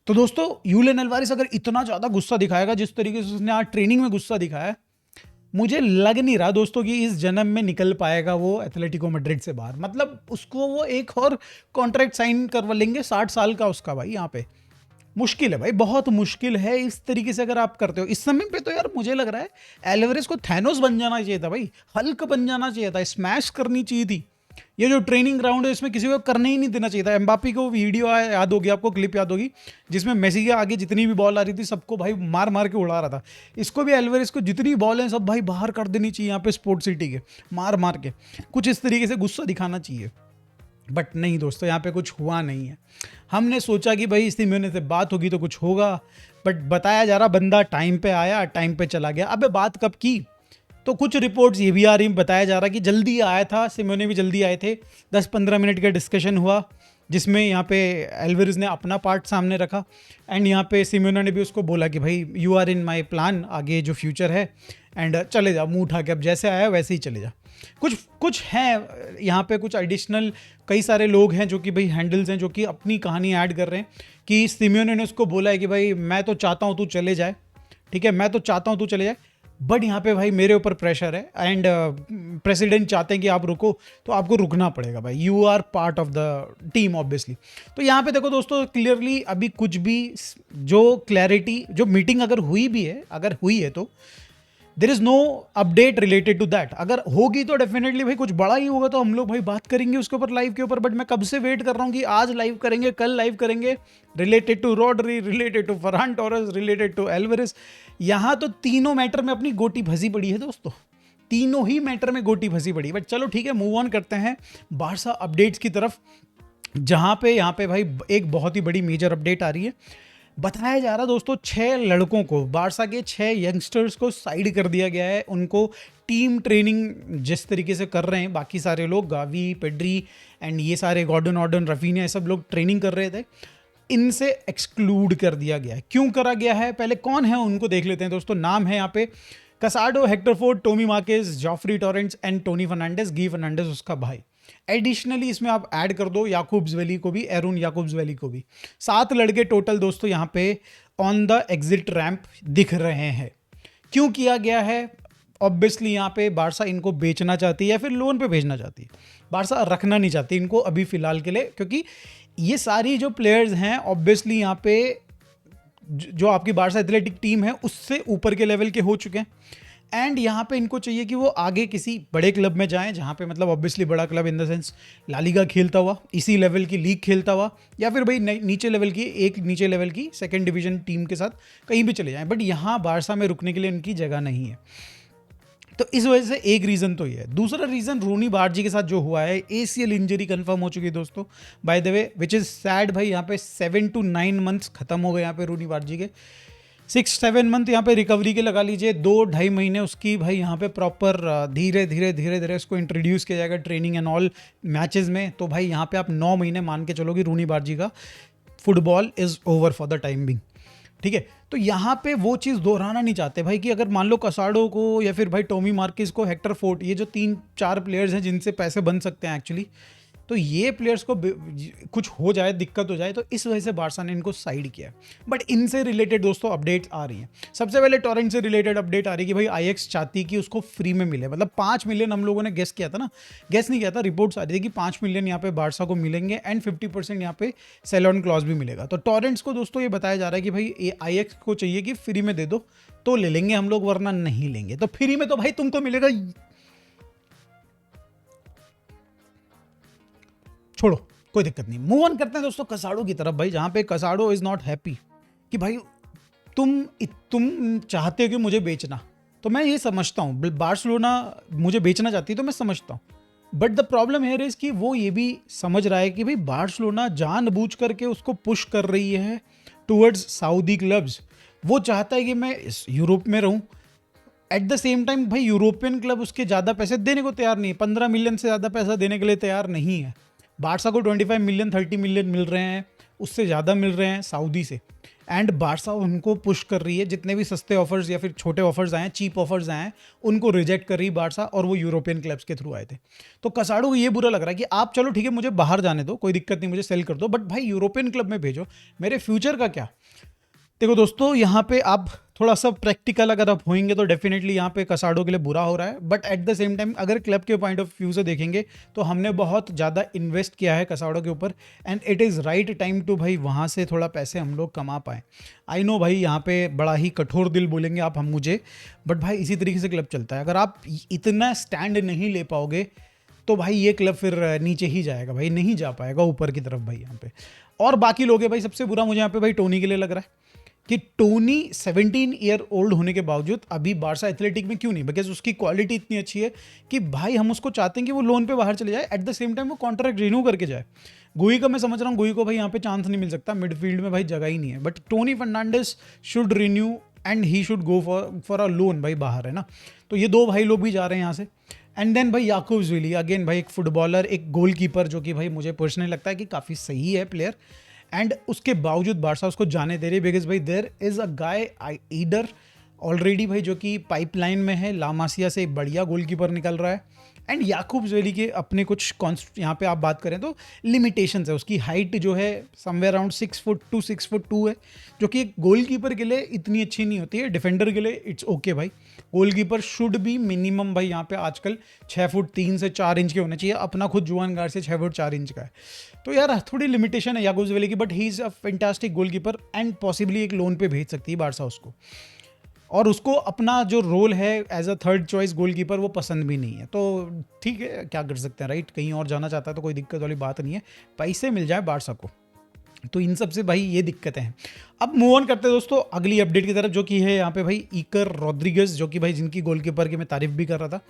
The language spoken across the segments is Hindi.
तो दोस्तों यूलियन अल्वारेस अगर इतना ज़्यादा गुस्सा दिखाएगा जिस तरीके से उसने आज ट्रेनिंग में गुस्सा दिखाया, मुझे लग नहीं रहा दोस्तों कि इस जन्म में निकल पाएगा वो एथलेटिको मैड्रिड से बाहर। मतलब उसको वो एक और कॉन्ट्रैक्ट साइन करवा लेंगे 60 साल का उसका। भाई यहाँ पे मुश्किल है भाई, बहुत मुश्किल है। इस तरीके से अगर आप करते हो इस समय पे तो यार मुझे लग रहा है एल्वारेस को थैनोस बन जाना चाहिए था भाई, हल्क बन जाना चाहिए था, स्मैश करनी चाहिए थी। ये जो ट्रेनिंग ग्राउंड है इसमें किसी को करने ही नहीं देना चाहिए था। एम्बापी को वीडियो याद होगी आपको, क्लिप याद होगी जिसमें मेसी के आगे जितनी भी बॉल आ रही थी सबको भाई मार मार के उड़ा रहा था। इसको भी एल्वारेस को जितनी बॉल है सब भाई बाहर कर देनी चाहिए यहाँ पे स्पोर्ट सिटी के, मार मार के कुछ इस तरीके से गुस्सा दिखाना चाहिए। बट नहीं दोस्तों, यहाँ पे कुछ हुआ नहीं है। हमने सोचा कि भाई सिमियोने से बात होगी तो कुछ होगा, बट बताया जा रहा बंदा टाइम पे आया टाइम पे चला गया। अबे बात कब की? तो कुछ रिपोर्ट्स ये भी आ रही, बताया जा रहा कि जल्दी आया था, सिमियोने भी जल्दी आए थे। 10-15 मिनट का डिस्कशन हुआ जिसमें यहाँ पे एल्वारेस ने अपना पार्ट सामने रखा एंड यहाँ पे सिमियोने ने भी उसको बोला कि भाई you are in my plan, आगे जो फ्यूचर है एंड चले जा, मुंह उठा के, अब जैसे आया वैसे ही चले जा। कुछ हैं यहाँ पे, कुछ एडिशनल कई सारे लोग हैं जो कि भाई हैंडल्स हैं जो कि अपनी कहानी ऐड कर रहे हैं कि सिमियोने ने उसको बोला है कि भाई मैं तो चाहता हूँ तू चले जाए, ठीक है, मैं तो चाहता हूँ तू चले जाए, बट यहाँ पे भाई मेरे ऊपर प्रेशर है एंड प्रेसिडेंट चाहते हैं कि आप रुको, तो आपको रुकना पड़ेगा भाई, you are part of the team obviously. तो यहाँ पे देखो दोस्तों क्लियरली अभी कुछ भी जो क्लैरिटी, जो मीटिंग अगर हुई भी है, अगर हुई है तो there is no update related to that. अगर होगी तो डेफिनेटली भाई कुछ बड़ा ही होगा तो हम लोग भाई बात करेंगे उसके ऊपर लाइव के ऊपर। बट मैं कब से वेट कर रहा हूँ कि आज लाइव करेंगे, कल लाइव करेंगे, related to Rodri, related to Ferran Torres, related to Alvarez. यहाँ तो तीनों मैटर में अपनी गोटी फंसी पड़ी है दोस्तों, तीनों ही मैटर में गोटी फंसी पड़ी। बट चलो ठीक है, मूव ऑन करते हैं बारसा अपडेट्स की तरफ, जहाँ पे यहाँ पे भाई एक बहुत ही बड़ी मेजर अपडेट आ रही है। बताया जा रहा दोस्तों 6 लड़कों को, बारसा के 6 यंगस्टर्स को साइड कर दिया गया है। उनको टीम ट्रेनिंग जिस तरीके से कर रहे हैं बाकी सारे लोग, गावी, पेड्री एंड ये सारे गॉर्डन रफीनिया, ये सब लोग ट्रेनिंग कर रहे थे, इनसे एक्सक्लूड कर दिया गया है। क्यों करा गया है, पहले कौन है उनको देख लेते हैं दोस्तों। नाम है यहाँ पे Casado, Hector Fort, Tommy Marquez, Jofre Torrents and Toni Fernandez, Gi Fernandez उसका भाई। एडिशनली इसमें आप ऐड कर दो याकूब्स वैली को भी, एरून याकूब्स वैली को भी। 7 लड़के टोटल दोस्तों यहाँ पे ऑन द एग्जिट रैंप दिख रहे हैं। क्यों किया गया है? ऑब्वियसली यहाँ पे बारसा इनको बेचना चाहती है या फिर लोन पे भेजना चाहती है, बारसा रखना नहीं चाहती इनको अभी फिलहाल के लिए, क्योंकि ये सारी जो प्लेयर्स हैं ऑब्वियसली यहाँ पे जो आपकी बारसा एथलेटिक टीम है उससे ऊपर के लेवल के हो चुके हैं एंड यहाँ पे इनको चाहिए कि वो आगे किसी बड़े क्लब में जाएं, जहाँ पे मतलब ऑब्वियसली बड़ा club in the sense La Liga खेलता हुआ, इसी लेवल की लीग खेलता हुआ, या फिर भाई नीचे लेवल की, एक नीचे लेवल की सेकंड डिवीजन टीम के साथ कहीं भी चले जाएं। बट यहाँ बारसा में रुकने के लिए इनकी जगह नहीं है। तो इस वजह से एक रीज़न तो ये है। दूसरा रीज़न रोनी बारजी के साथ जो हुआ है, ACL इंजरी कंफर्म हो चुकी है दोस्तों, by the way, which is sad भाई। यहाँ पे 7 to 9 मंथ्स खत्म हो गए यहाँ पे रोनी बारजी के, 6-7 मंथ यहाँ पे रिकवरी के लगा लीजिए, 2-2.5 महीने उसकी भाई यहाँ पे प्रॉपर धीरे धीरे उसको इंट्रोड्यूस किया जाएगा ट्रेनिंग एंड ऑल मैचेस में। तो भाई यहाँ पे आप 9 महीने मान के चलोगे रोनी बारजी का football is over for the time being, ठीक है। तो यहाँ पे वो चीज़ दोहराना नहीं चाहते भाई कि अगर मान लो कसाडो को या फिर भाई टोमी मार्केज को, हेक्टर फोर्ड, ये जो 3-4 प्लेयर्स हैं जिनसे पैसे बन सकते हैं एक्चुअली, तो ये प्लेयर्स को कुछ हो जाए, दिक्कत हो जाए, तो इस वजह से बारसा ने इनको साइड किया। बट इनसे रिलेटेड दोस्तों अपडेट्स आ रही हैं। सबसे पहले टोरेंट से रिलेटेड अपडेट आ रही है कि भाई आईएक्स चाहती कि उसको फ्री में मिले। मतलब 5 मिलियन हम लोगों ने गेस किया था ना, गेस नहीं किया था, रिपोर्ट्स आ रही थी कि 5 मिलियन यहाँ पे बारसा को मिलेंगे एंड 50% यहाँ पे सेल ऑन क्लॉज भी मिलेगा। तो टोरेंट्स को दोस्तों ये बताया जा रहा है कि भाई आईएक्स को चाहिए कि फ्री में दे दो तो ले लेंगे हम लोग, वरना नहीं लेंगे। तो फ्री में तो भाई तुमको मिलेगा, छोड़ो कोई दिक्कत नहीं। मूव ऑन करते हैं दोस्तों कसाडो की तरफ भाई, जहां पे कसाडो इज नॉट हैप्पी कि भाई तुम चाहते हो कि मुझे बेचना, तो मैं ये समझता हूँ, बार्सिलोना मुझे बेचना चाहती है तो मैं समझता हूँ। बट द प्रॉब्लम है इज कि वो ये भी समझ रहा है कि भाई बार्सिलोना जानबूझ करके उसको पुश कर रही है टुवर्ड्स साउदी क्लब्स। वो चाहता है कि मैं इस यूरोप में रहूँ, एट द सेम टाइम भाई यूरोपियन क्लब उसके ज़्यादा पैसे देने को तैयार नहीं है, 15 मिलियन से ज़्यादा पैसा देने के लिए तैयार नहीं है। बारसा को 25 मिलियन 30 मिलियन मिल रहे हैं, उससे ज़्यादा मिल रहे हैं सऊदी से एंड बारसा उनको पुश कर रही है, जितने भी सस्ते ऑफर्स या फिर छोटे ऑफर्स आए हैं, चीप ऑफर्स आए हैं, उनको रिजेक्ट कर रही है बारसा, और वो यूरोपियन क्लब्स के थ्रू आए थे। तो कसाडो को ये बुरा लग रहा है कि आप चलो ठीक है मुझे बाहर जाने दो, कोई दिक्कत नहीं, मुझे सेल कर दो, बट भाई यूरोपियन क्लब में भेजो, मेरे फ्यूचर का क्या। देखो दोस्तों, यहाँ पे आप थोड़ा सा प्रैक्टिकल अगर आप होंगे तो डेफिनेटली यहाँ पे कसाडो के लिए बुरा हो रहा है, but at the same time अगर क्लब के पॉइंट ऑफ व्यू से देखेंगे तो हमने बहुत ज़्यादा इन्वेस्ट किया है कसाडो के ऊपर, and it is right time to भाई वहाँ से थोड़ा पैसे हम लोग कमा पाएँ। आई नो भाई यहाँ पे बड़ा ही कठोर दिल बोलेंगे आप हम मुझे, बट भाई इसी तरीके से क्लब चलता है। अगर आप इतना स्टैंड नहीं ले पाओगे तो भाई ये क्लब फिर नीचे ही जाएगा भाई, नहीं जा पाएगा ऊपर की तरफ भाई यहाँ पे। और बाकी लोग हैं भाई, सबसे बुरा मुझे यहाँ पे भाई टोनी के लिए लग रहा है कि टोनी 17 ईयर ओल्ड होने के बावजूद अभी बारसा एथलेटिक में क्यों नहीं, बिकॉज उसकी क्वालिटी इतनी अच्छी है कि भाई हम उसको चाहते हैं कि वो लोन पे बाहर चले जाए, एट द सेम टाइम वो कॉन्ट्रैक्ट रिन्यू करके जाए। गुई का मैं समझ रहा हूँ, गुई को भाई यहाँ पे चांस नहीं मिल सकता, मिडफील्ड में भाई जगह ही नहीं है, but Toni Fernandez should renew and he should go for a loan भाई बाहर, है ना। तो ये दो भाई लोग भी जा रहे हैं यहाँ से। एंड देन भाई याकूब्सविली अगेन भाई, एक फुटबॉलर, एक गोलकीपर, जो कि भाई मुझे पर्सनली लगता है कि काफ़ी सही है प्लेयर, एंड उसके बावजूद बारसा उसको जाने दे रही, बिकॉज भाई there is a guy Eder already भाई जो कि पाइपलाइन में है, ला मासिया से एक बढ़िया गोलकीपर निकल रहा है, एंड याकूब्सविली के अपने कुछ यहाँ पे आप बात करें तो लिमिटेशंस है। उसकी हाइट जो है somewhere around 6 foot to 6 foot 2 है, जो कि एक गोलकीपर के लिए इतनी अच्छी नहीं होती है, डिफेंडर के लिए इट्स ओके भाई। गोलकीपर शुड बी मिनिमम भाई यहाँ पे आजकल 6 फुट 3 से 4 इंच के होने चाहिए, अपना खुद जुआन गार्सिया 6 फुट 4 इंच का है। तो यार थोड़ी लिमिटेशन है याकूब्सविली की, but he is a fantastic goalkeeper and possibly एक लोन पे भेज सकती है बारसा उसको, और उसको अपना जो रोल है as a third choice goalkeeper वो पसंद भी नहीं है। तो ठीक है, क्या कर सकते हैं राइट, कहीं और जाना चाहता है तो कोई दिक्कत वाली बात नहीं है, पैसे मिल जाए बारसा को। तो इन सब से भाई ये दिक्कतें हैं। अब मूव ऑन करते हैं दोस्तों अगली अपडेट की तरफ, जो कि है यहाँ पे भाई इकर रॉड्रिगेज, जो कि भाई जिनकी गोलकीपर की मैं तारीफ भी कर रहा था।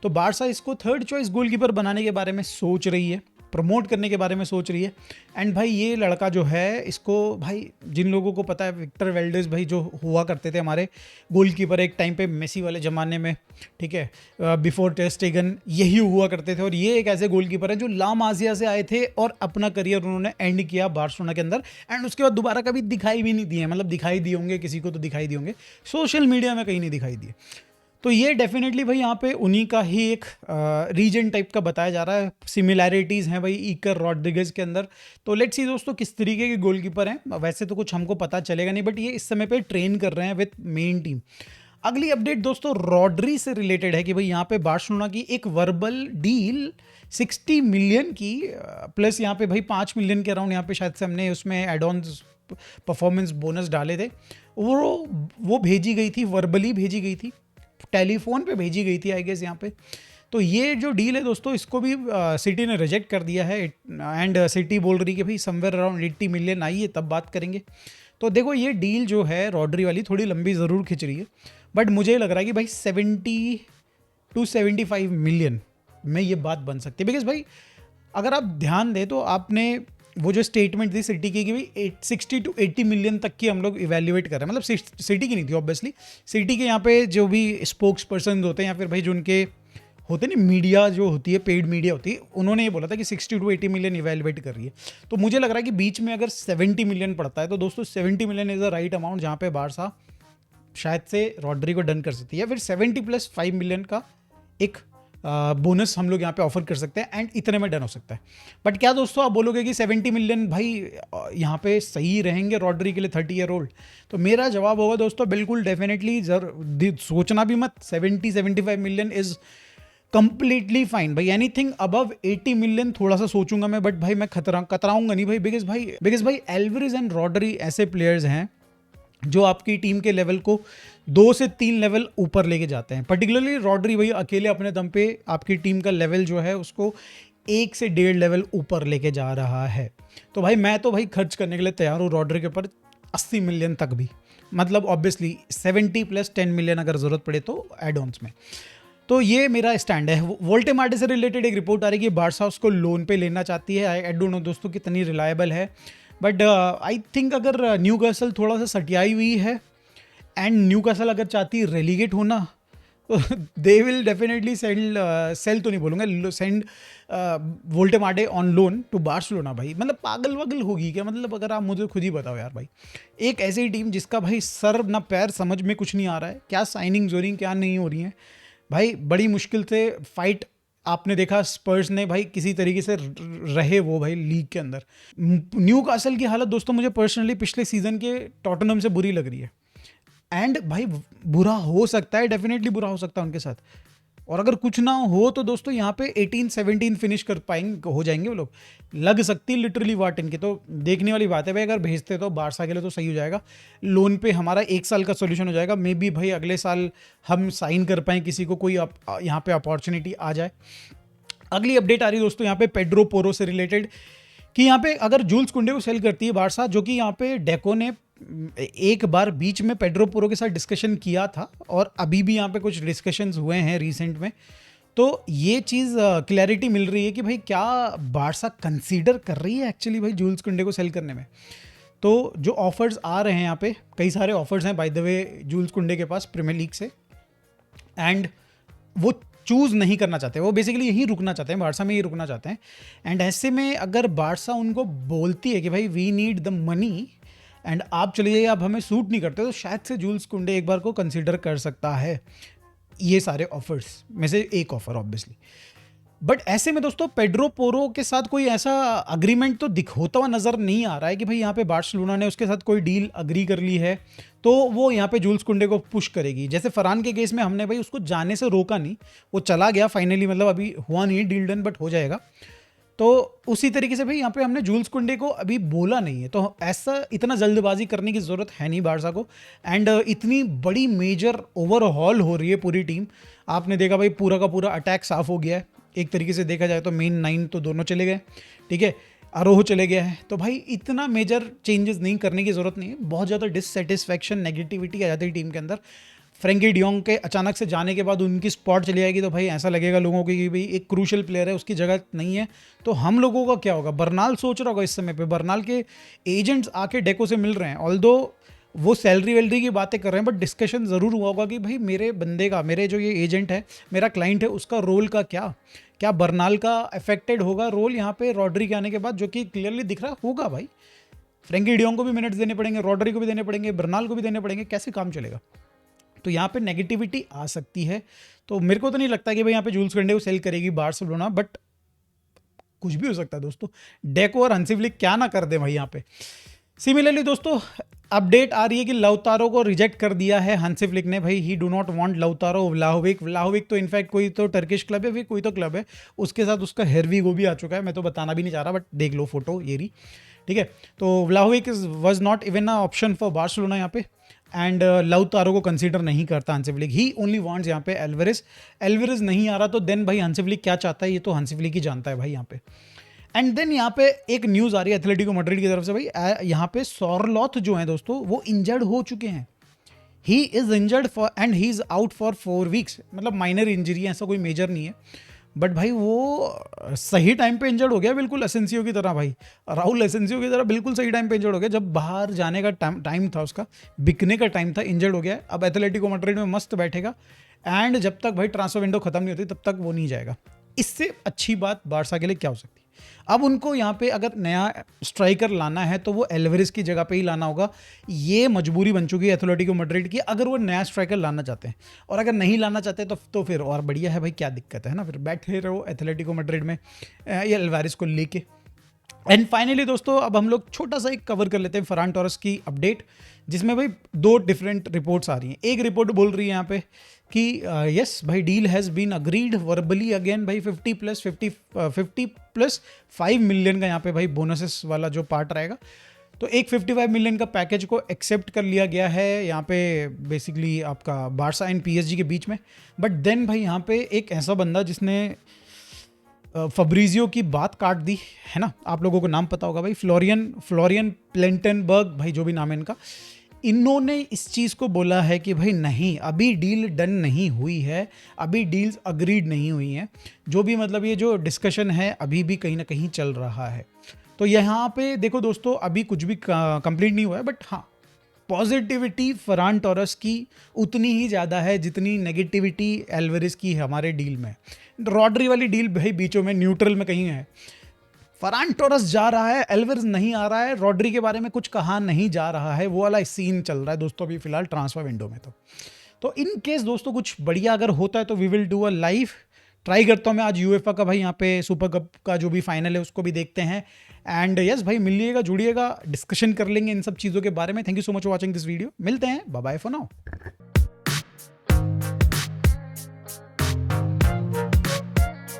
तो बारसा इसको थर्ड चॉइस गोलकीपर बनाने के बारे में सोच रही है, प्रमोट करने के बारे में सोच रही है। एंड भाई ये लड़का जो है, इसको भाई जिन लोगों को पता है, विक्टर वेल्डेस भाई जो हुआ करते थे हमारे गोलकीपर एक टाइम पे मेसी वाले ज़माने में, ठीक है, बिफोर टेर स्टेगन यही हुआ करते थे, और ये एक ऐसे गोलकीपर है जो ला मासिया से आए थे और अपना करियर उन्होंने एंड किया बार्सिलोना के अंदर, एंड उसके बाद दोबारा कभी दिखाई भी नहीं दिए, मतलब दिखाई दिए होंगे किसी को तो दिखाई दिए होंगे, सोशल मीडिया में कहीं नहीं दिखाई दिए। तो ये डेफिनेटली भाई यहाँ पे उन्हीं का ही एक रीजन टाइप का बताया जा रहा है, सिमिलैरिटीज़ हैं भाई इकर रॉड्रिगेज के अंदर। तो लेट्स सी दोस्तों किस तरीके के गोलकीपर हैं, वैसे तो कुछ हमको पता चलेगा नहीं, बट ये इस समय पे ट्रेन कर रहे हैं विद मेन टीम। अगली अपडेट दोस्तों रॉड्री से रिलेटेड है कि भाई यहाँ पे बार्सिलोना की एक वर्बल डील 60 मिलियन की, प्लस यहाँ पे भाई 5 मिलियन के अराउंड यहाँ पे शायद से हमने उसमें एड ऑन्स परफॉर्मेंस बोनस डाले थे, वो भेजी गई थी, वर्बली भेजी गई थी, टेलीफोन पे भेजी गई थी आई गेस यहाँ पे। तो ये जो डील है दोस्तों, इसको भी सिटी ने रिजेक्ट कर दिया है, एंड सिटी बोल रही है कि भाई समवेयर अराउंड 80 मिलियन आइए तब बात करेंगे। तो देखो ये डील जो है रॉड्री वाली थोड़ी लंबी ज़रूर खिंच रही है, बट मुझे लग रहा है कि भाई 70 to 75 मिलियन में ये बात बन सकती है, बिकॉज भाई अगर आप ध्यान दें तो आपने वो जो स्टेटमेंट थी सिटी की कि भाई 60 to 80 मिलियन तक की हम लोग इवेल्युएट कर रहे हैं, मतलब सिटी की नहीं थी ऑब्वियसली, सिटी के यहाँ पे जो भी स्पोक्स पर्सन होते हैं या फिर भाई जो उनके होते नहीं, मीडिया जो होती है, पेड मीडिया होती है, उन्होंने ये बोला था कि 60 to 80 मिलियन इवेल्युएट कर रही है। तो मुझे लग रहा है कि बीच में अगर 70 मिलियन पड़ता है तो दोस्तों 70 million is the right amount जहाँ पे बारसा शायद से रॉड्री को डन कर सकती है, फिर 70 + 5 मिलियन का एक बोनस हम लोग यहाँ पे ऑफर कर सकते हैं, एंड इतने में डन हो सकता है। बट क्या दोस्तों आप बोलोगे कि 70 मिलियन भाई यहाँ पे सही रहेंगे रॉड्री के लिए 30 ईयर ओल्ड? तो मेरा जवाब होगा दोस्तों बिल्कुल डेफिनेटली, सोचना भी मत, 70-75 मिलियन इज़ कंप्लीटली फाइन भाई। एनीथिंग अबव 80 मिलियन थोड़ा सा सोचूंगा मैं, बट भाई मैं कतराऊंगा नहीं भाई, बिकॉज भाई एल्वारेज एंड रॉड्री ऐसे प्लेयर्स हैं जो आपकी टीम के लेवल को 2 से 3 लेवल ऊपर लेके जाते हैं। पर्टिकुलरली रॉड्री भाई अकेले अपने दम पे आपकी टीम का लेवल जो है उसको 1 से 1.5 लेवल ऊपर लेके जा रहा है। तो भाई मैं तो भाई खर्च करने के लिए तैयार हूँ रॉड्री के ऊपर 80 मिलियन तक भी, मतलब ऑब्वियसली 70 + 10 मिलियन अगर ज़रूरत पड़े तो एड ऑन्स में। तो ये मेरा स्टैंड है। वोल्टेमार्टे से रिलेटेड एक रिपोर्ट आ रही है कि बारसा उसको लोन पे लेना चाहती है। आई डोंट नो दोस्तों कितनी रिलायबल है, बट आई थिंक अगर न्यूकासल थोड़ा सा सटियाई हुई है एंड न्यूकासल अगर चाहती है रेलीगेट होना, तो दे विल डेफिनेटली सेल तो नहीं बोलूँगा, send Voldemort on loan to Barcelona. भाई मतलब पागल वगल होगी क्या? मतलब अगर आप मुझे खुद ही बताओ यार भाई, एक ऐसी टीम जिसका भाई सर ना पैर समझ में कुछ नहीं आ रहा है, क्या साइनिंग्स हो रही हैं क्या नहीं हो रही हैं भाई, बड़ी मुश्किल से फाइट आपने देखा स्पर्स ने भाई किसी तरीके से रहे वो भाई लीग के अंदर। न्यू कासल की हालत दोस्तों मुझे पर्सनली पिछले सीजन के टॉटनहम से बुरी लग रही है। एंड भाई बुरा हो सकता है, डेफिनेटली बुरा हो सकता है उनके साथ, और अगर कुछ ना हो तो दोस्तों यहाँ पे 18-17 फिनिश कर पाएंगे, हो जाएंगे वो लोग, लग सकती लिटरली वाट इनकी। तो देखने वाली बात है भाई, अगर भेजते तो बारसा के लिए तो सही हो जाएगा, लोन पे हमारा 1 साल का सोल्यूशन हो जाएगा, मे बी भाई अगले साल हम साइन कर पाएँ किसी को, कोई यहाँ पे अपॉर्चुनिटी आ जाए। अगली अपडेट आ रही है दोस्तों यहाँ पे पेड्रो पोरो से रिलेटेड, कि यहाँ पे अगर जूल्स कुंडे को सेल करती है बारसा, जो कि यहाँ पे डेको ने एक बार बीच में पेड्रो पोरो के साथ डिस्कशन किया था, और अभी भी यहाँ पे कुछ डिस्कशंस हुए हैं रिसेंट में, तो ये चीज़ क्लैरिटी मिल रही है कि भाई क्या बारसा कंसीडर कर रही है एक्चुअली भाई जूल्स कुंडे को सेल करने में। तो जो ऑफर्स आ रहे हैं यहाँ पे, कई सारे ऑफर्स हैं बाय द वे जूल्स कुंडे के पास प्रीमियर लीग से, एंड वो चूज़ नहीं करना चाहते, वो बेसिकली यहीं रुकना चाहते हैं, बारसा में ही रुकना चाहते हैं। एंड ऐसे में अगर बारसा उनको बोलती है कि भाई we need the money and आप चले जाइए, आप हमें सूट नहीं करते, तो शायद से जूल्स कुंडे एक बार को कंसिडर कर सकता है ये सारे ऑफर्स में से एक ऑफर ऑब्वियसली। बट ऐसे में दोस्तों पेड्रो पोरो के साथ कोई ऐसा अग्रीमेंट तो होता हुआ नज़र नहीं आ रहा है कि भाई यहाँ पे बार्सिलोना ने उसके साथ कोई डील अग्री कर ली है तो वो यहाँ पे जूल्स कुंडे को पुश करेगी। जैसे फरहान के केस में हमने भाई उसको जाने से रोका नहीं, वो चला गया फाइनली, मतलब अभी हुआ नहीं डील डन, बट हो जाएगा। तो उसी तरीके से भाई यहाँ पे हमने जूल्स कुंडे को अभी बोला नहीं है, तो ऐसा इतना जल्दबाजी करने की ज़रूरत है नहीं बारसा को। एंड इतनी बड़ी मेजर ओवरहॉल हो रही है पूरी टीम, आपने देखा भाई पूरा का पूरा अटैक साफ हो गया है, एक तरीके से देखा जाए तो मेन 9 तो दोनों चले गए, ठीक है, अरोह चले गया है, तो भाई इतना मेजर चेंजेस नहीं करने की ज़रूरत नहीं है। बहुत ज़्यादा डिससेटिस्फैक्शन नेगेटिविटी आ जाती है टीम के अंदर, फ्रैंकी डियोंग के अचानक से जाने के बाद उनकी स्पॉट चली जाएगी, तो भाई ऐसा लगेगा लोगों को कि भाई एक क्रूशल प्लेयर है उसकी जगह नहीं है, तो हम लोगों का क्या होगा। बर्नाल सोच रहा होगा इस समय पे, बर्नाल के एजेंट्स आके डेको से मिल रहे हैं, ऑल्दो वो सैलरी वैलरी की बातें कर रहे हैं, बट डिस्कशन ज़रूर हुआ होगा कि भाई मेरे बंदे का, मेरे जो ये एजेंट है, मेरा क्लाइंट है, उसका रोल का क्या बर्नाल का अफेक्टेड होगा रोल यहाँ पे रॉड्री के आने के बाद, जो कि क्लियरली दिख रहा होगा भाई। फ्रैंकी डियोंग को भी मिनट्स देने पड़ेंगे, रॉड्री को भी देने पड़ेंगे, बर्नाल को भी देने पड़ेंगे, कैसे काम चलेगा। तो यहाँ पे नेगेटिविटी आ सकती है, तो मेरे को तो नहीं लगता कि भाई यहाँ पे जूल्स कुंडे को सेल करेगी बार्सिलोना, बट कुछ भी हो सकता है दोस्तों, डेको और हंसी फ्लिक क्या ना कर दे भाई यहाँ पे। सिमिलरली दोस्तों अपडेट आ रही है कि लाउतारो को रिजेक्ट कर दिया है हंसी फ्लिक ने, भाई he do not want Lautaro Vlahovic तो इनफैक्ट कोई तो टर्किश क्लब है, फिर कोई तो क्लब है, उसके साथ उसका हेरवीगो भी आ चुका है, मैं तो बताना भी नहीं चाह रहा, बट देख लो फोटो ये रही, ठीक है। तो Vlahovic was not even a option for Barcelona यहाँ पे, एंड लाउतारो को कंसीडर नहीं करता हंसी फ्लिक, ही ओनली वांट्स यहाँ पे एल्वेरेज नहीं आ रहा, तो देन भाई हंसी फ्लिक क्या चाहता है ये तो हंसी फ्लिक ही जानता है भाई यहाँ पे। एंड देन यहाँ पे एक न्यूज़ आ रही है एथलेटिको मैड्रिड की तरफ से, भाई यहाँ पे सॉरलॉथ जो है दोस्तों वो इंजर्ड हो चुके हैं, he is injured for and he is out for 4 weeks, मतलब माइनर इंजरी है, ऐसा कोई मेजर नहीं है, बट भाई वो सही टाइम पे इंजर्ड हो गया, बिल्कुल एसेंसियो की तरह, भाई राहुल एसेंसियो की तरह बिल्कुल सही टाइम पे इंजर्ड हो गया, जब बाहर जाने का टाइम था, उसका बिकने का टाइम था, इंजर्ड हो गया है। अब एथलेटिको मैड्रिड में मस्त बैठेगा, एंड जब तक भाई ट्रांसफर विंडो खत्म नहीं होती तब तक वो नहीं जाएगा। इससे अच्छी बात बारसा के लिए क्या हो सकती है। अब उनको यहाँ पे अगर नया स्ट्राइकर लाना है तो वो एल्वेरेज की जगह पे ही लाना होगा, ये मजबूरी बन चुकी है एथलेटिको मैड्रिड की, अगर वो नया स्ट्राइकर लाना चाहते हैं, और अगर नहीं लाना चाहते तो फिर और बढ़िया है भाई, क्या दिक्कत है ना, फिर बैठे रहो एथलेटिको मैड्रिड में ये एल्वेरेज को लेके। एंड फाइनली दोस्तों अब हम लोग छोटा सा एक कवर कर लेते हैं फरहान टोरेस की अपडेट, जिसमें भाई 2 डिफरेंट रिपोर्ट्स आ रही हैं। एक रिपोर्ट बोल रही है यहाँ पे कि यस भाई deal has been agreed verbally again, भाई 50+5 मिलियन का यहाँ पे भाई बोनसेस वाला जो पार्ट रहेगा, तो एक 55 मिलियन का पैकेज को एक्सेप्ट कर लिया गया है यहाँ पे बेसिकली आपका बारसा एंड PSG के बीच में। बट देन भाई यहाँ पे एक ऐसा बंदा जिसने फब्रिजियो की बात काट दी है ना, आप लोगों को नाम पता होगा भाई, फ्लोरियन प्लेंटनबर्ग, भाई जो भी नाम है इनका, इन्होंने इस चीज़ को बोला है कि भाई नहीं अभी डील डन नहीं हुई है, अभी डील्स अग्रीड नहीं हुई हैं, जो भी मतलब ये जो डिस्कशन है अभी भी कहीं ना कहीं चल रहा है। तो यहाँ पे देखो दोस्तों अभी कुछ भी कंप्लीट नहीं हुआ है, बट हाँ पॉजिटिविटी फरान टोरस की उतनी ही ज़्यादा है जितनी नेगेटिविटी एल्वेरिस की है हमारे डील में। रॉड्री वाली डील भाई बीचों में न्यूट्रल में कहीं है। फरान टोरस जा रहा है, एल्वेरिस नहीं आ रहा है, रॉड्री के बारे में कुछ कहा नहीं जा रहा है, वो वाला सीन चल रहा है दोस्तों अभी फिलहाल ट्रांसफर विंडो में। तो इन केस दोस्तों कुछ बढ़िया अगर होता है तो we will do a live. Try करता हूँ मैं आज यूएफए का भाई यहाँ पे सुपर कप का जो भी फाइनल है उसको भी देखते हैं। एंड यस भाई मिलिएगा, जुड़िएगा, डिस्कशन कर लेंगे इन सब चीज़ों के बारे में। Thank you so much for watching this video. मिलते हैं, बाय बाय फॉर नाउ।